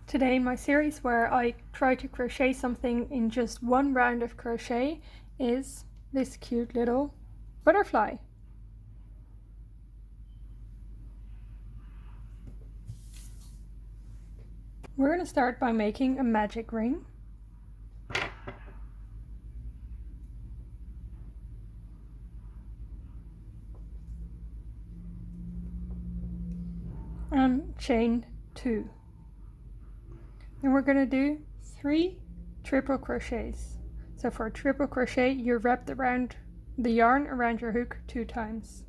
Today, my series where I try to crochet something in just one round of crochet is this cute little butterfly. We're going to start by making a magic ring. And chain 2. And we're going to do 3 triple crochets. So for a triple crochet, you wrap around the yarn around your hook 2 times.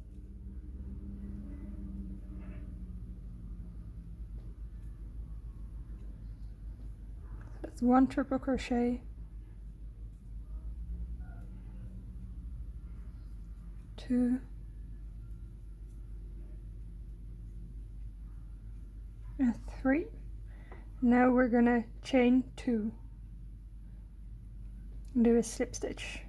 That's 1 triple crochet, 2, and 3. Now we're gonna chain 2 and do a slip stitch.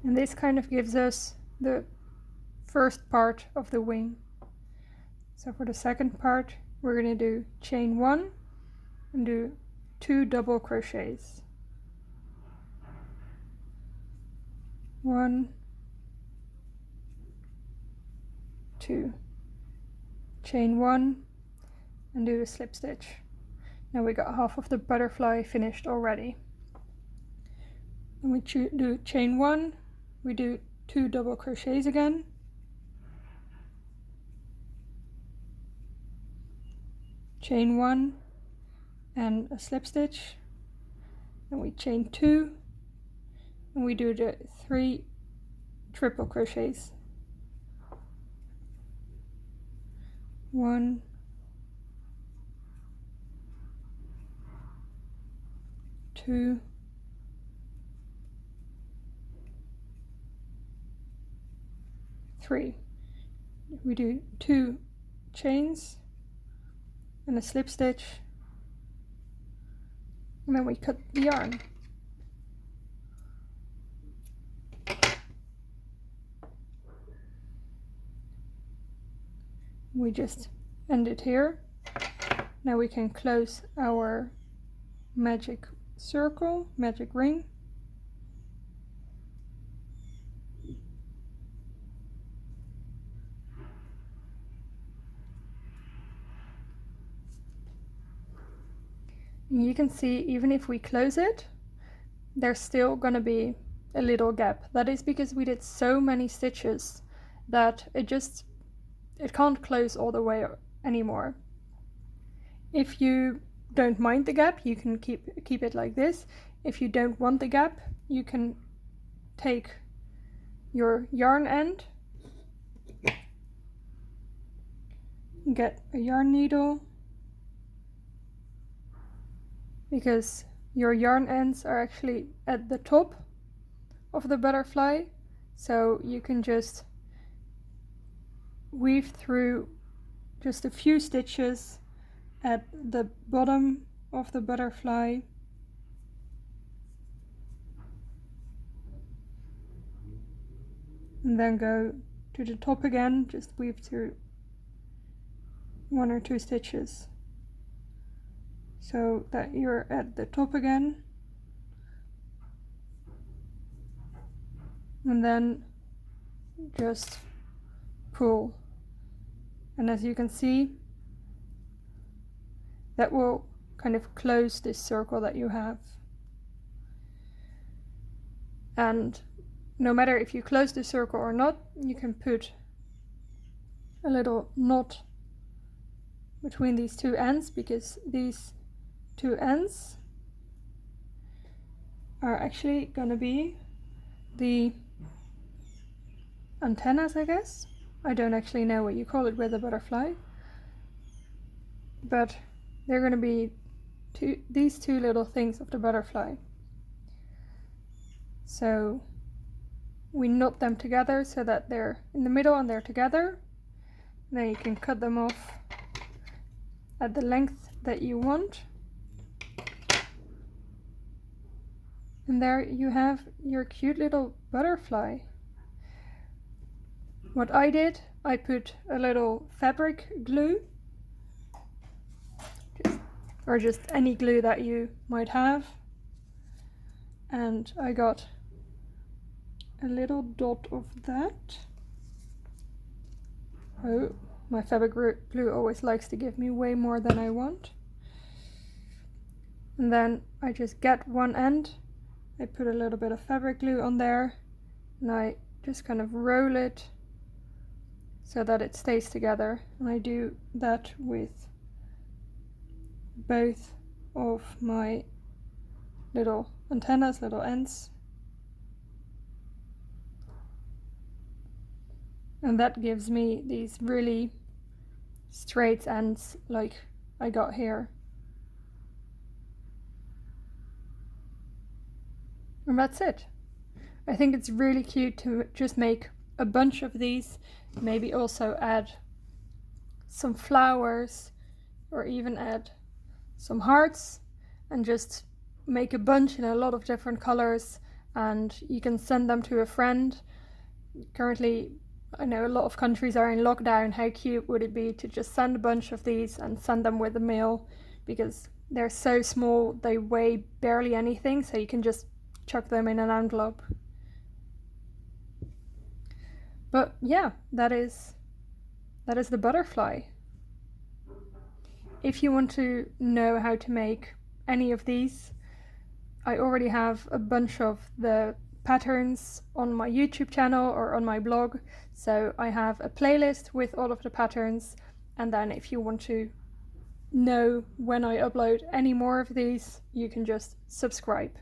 And this kind of gives us the first part of the wing. So for the second part, we're gonna do chain 1 and do 2 double crochets. 1, 2. Chain 1 and do a slip stitch. Now we got half of the butterfly finished already. And we do chain 1, we do 2 double crochets again, chain 1 and a slip stitch, and we chain 2 and we do the 3 triple crochets. 1, 2, 3. We do 2 chains and a slip stitch, and then we cut the yarn. We just end it here. Now we can close our magic circle, magic ring. And you can see, even if we close it, there's still gonna be a little gap. That is because we did so many stitches that it can't close all the way anymore. If you don't mind the gap, you can keep it like this. If you don't want the gap, you can take your yarn end, get a yarn needle, because your yarn ends are actually at the top of the butterfly, so you can just weave through just a few stitches at the bottom of the butterfly, and then go to the top again, just weave through 1 or 2 stitches so that you're at the top again, and then just pull. And as you can see, that will kind of close this circle that you have. And no matter if you close the circle or not, you can put a little knot between these 2 ends, because these 2 ends are actually gonna be the antennas, I guess. I don't actually know what you call it with a butterfly, but they're going to be these 2 little things of the butterfly. So we knot them together so that they're in the middle and they're together. Then you can cut them off at the length that you want. And there you have your cute little butterfly. what I did, I put a little fabric glue, or just any glue that you might have, and I got a little dot of that. Oh, my fabric glue always likes to give me way more than I want. And then I just get one end, I put a little bit of fabric glue on there, and I just kind of roll it so that it stays together. And I do that with both of my little antennas, little ends. And that gives me these really straight ends like I got here. And that's it. I think it's really cute to just make a bunch of these, maybe also add some flowers or even add some hearts and just make a bunch in a lot of different colors, and you can send them to a friend. Currently, I know a lot of countries are in lockdown. How cute would it be to just send a bunch of these and send them with the mail, because they're so small, they weigh barely anything, so you can just chuck them in an envelope. But yeah, that is the butterfly. If you want to know how to make any of these, I already have a bunch of the patterns on my YouTube channel or on my blog, so I have a playlist with all of the patterns, and then if you want to know when I upload any more of these, you can just subscribe.